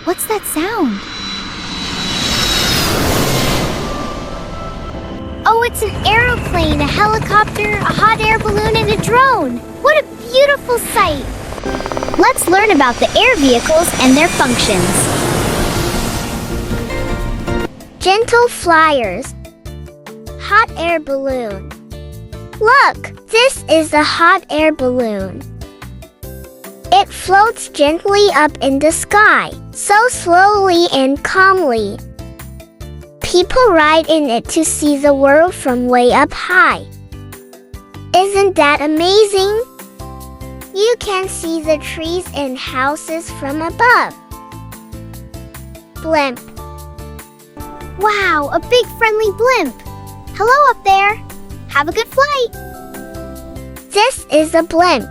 What's that sound? Oh, it's an aeroplane, a helicopter, a hot air balloon, and a drone. What a beautiful sight! Let's learn about the air vehicles and their functions. Gentle flyers. Hot air balloon. Look, this is a hot air balloon. It floats gently up in the sky, so slowly and calmly. People ride in it to see the world from way up high. Isn't that amazing? You can see the trees and houses from above. Blimp. Wow, a big friendly blimp. Hello up there. Have a good flight. This is a blimp.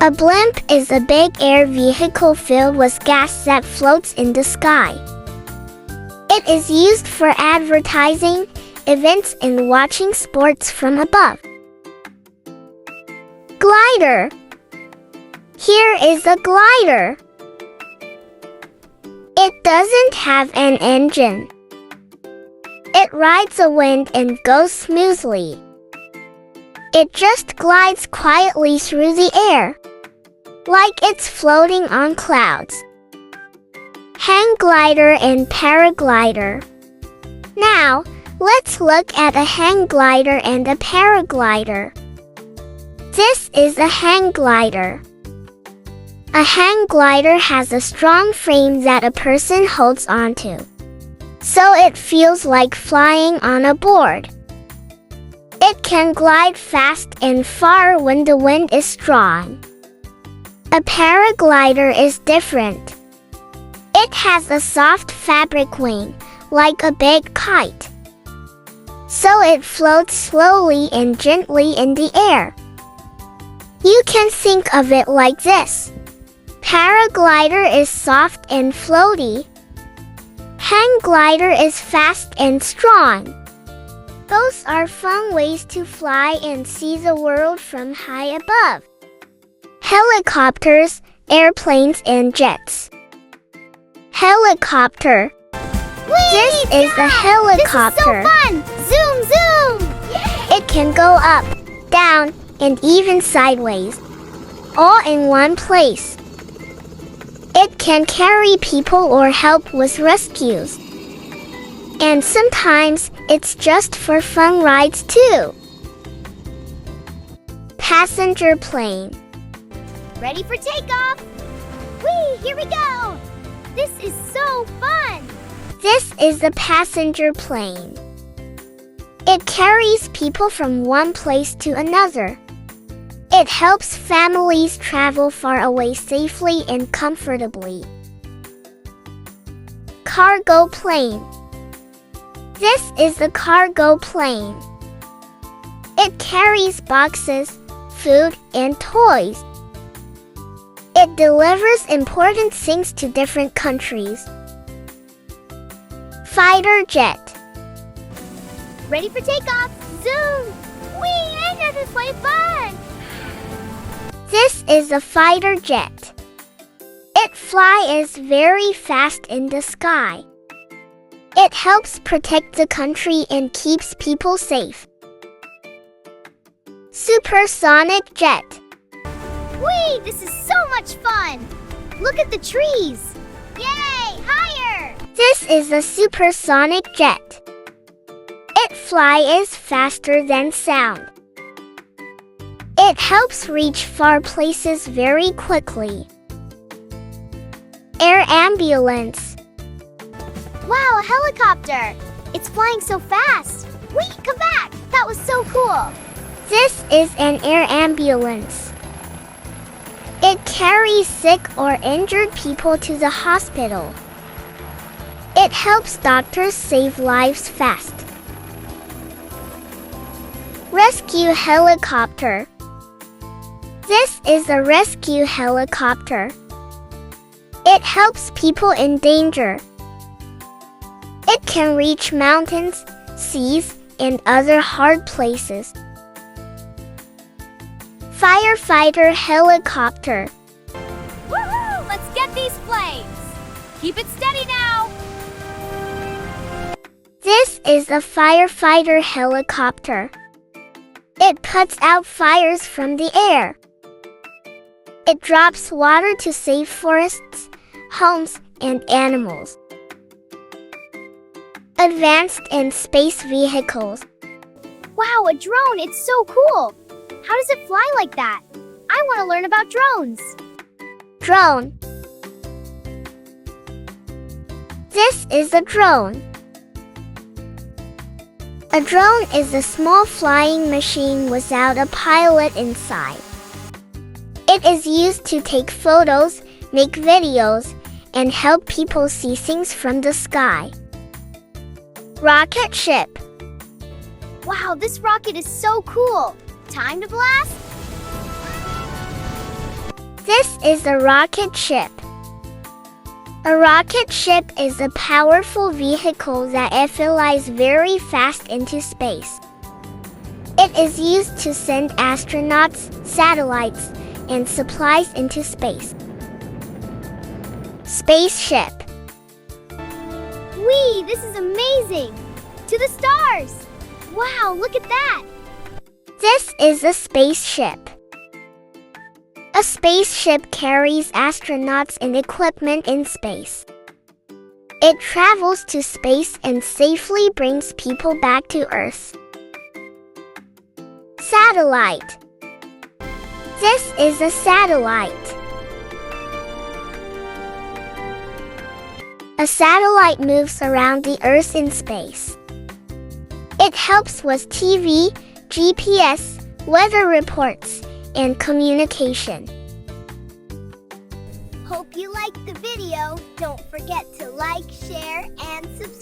A blimp is a big air vehicle filled with gas that floats in the sky. It is used for advertising, events, and watching sports from above. Glider. Here is a glider. It doesn't have an engine. It rides the wind and goes smoothly. It just glides quietly through the air, like it's floating on clouds. Hang glider and paraglider. Now, let's look at a hang glider and a paraglider. This is a hang glider. A hang glider has a strong frame that a person holds onto, so it feels like flying on a board. It can glide fast and far when the wind is strong. A paraglider is different. It has a soft fabric wing, like a big kite. So it floats slowly and gently in the air. You can think of it like this. Paraglider is soft and floaty. Hang glider is fast and strong. Both are fun ways to fly and see the world from high above. Helicopters, airplanes, and jets. Helicopter. Whee! This is a helicopter. This is so fun! Zoom, zoom! Yay! It can go up, down, and even sideways, all in one place. It can carry people or help with rescues. And sometimes it's just for fun rides too. Passenger plane. Ready for takeoff? Whee! Here we go! This is so fun! This is a passenger plane. It carries people from one place to another. It helps families travel far away safely and comfortably. Cargo plane. This is a cargo plane. It carries boxes, food, and toys. It delivers important things to different countries. Fighter jet. Ready for takeoff? Zoom! Whee! I know this way fun! This is a fighter jet. It flies very fast in the sky. It helps protect the country and keeps people safe. Supersonic jet. Whee! This is so much fun! Look at the trees! Yay! Higher! This is a supersonic jet. It flies faster than sound. It helps reach far places very quickly. Air ambulance. Wow, a helicopter! It's flying so fast! Wait, come back! That was so cool! This is an air ambulance. It carries sick or injured people to the hospital. It helps doctors save lives fast. Rescue helicopter. This is a rescue helicopter. It helps people in danger. It can reach mountains, seas, and other hard places. Firefighter helicopter. Woohoo! Let's get these flames! Keep it steady now! This is a firefighter helicopter. It puts out fires from the air. It drops water to save forests, homes, and animals. Advanced and space vehicles. Wow, a drone! It's so cool! How does it fly like that? I want to learn about drones. Drone. This is a drone. A drone is a small flying machine without a pilot inside. It is used to take photos, make videos, and help people see things from the sky. Rocket ship. Wow, this rocket is so cool! Time to blast? This is a rocket ship. A rocket ship is a powerful vehicle that flies very fast into space. It is used to send astronauts, satellites, and supplies into space. Spaceship. Whee! This is amazing! To the stars! Wow, look at that! This is a spaceship. A spaceship carries astronauts and equipment in space. It travels to space and safely brings people back to Earth. Satellite. This is a satellite. A satellite moves around the Earth in space. It helps with TV, GPS, weather reports, and communication. Hope you liked the video. Don't forget to like, share, and subscribe.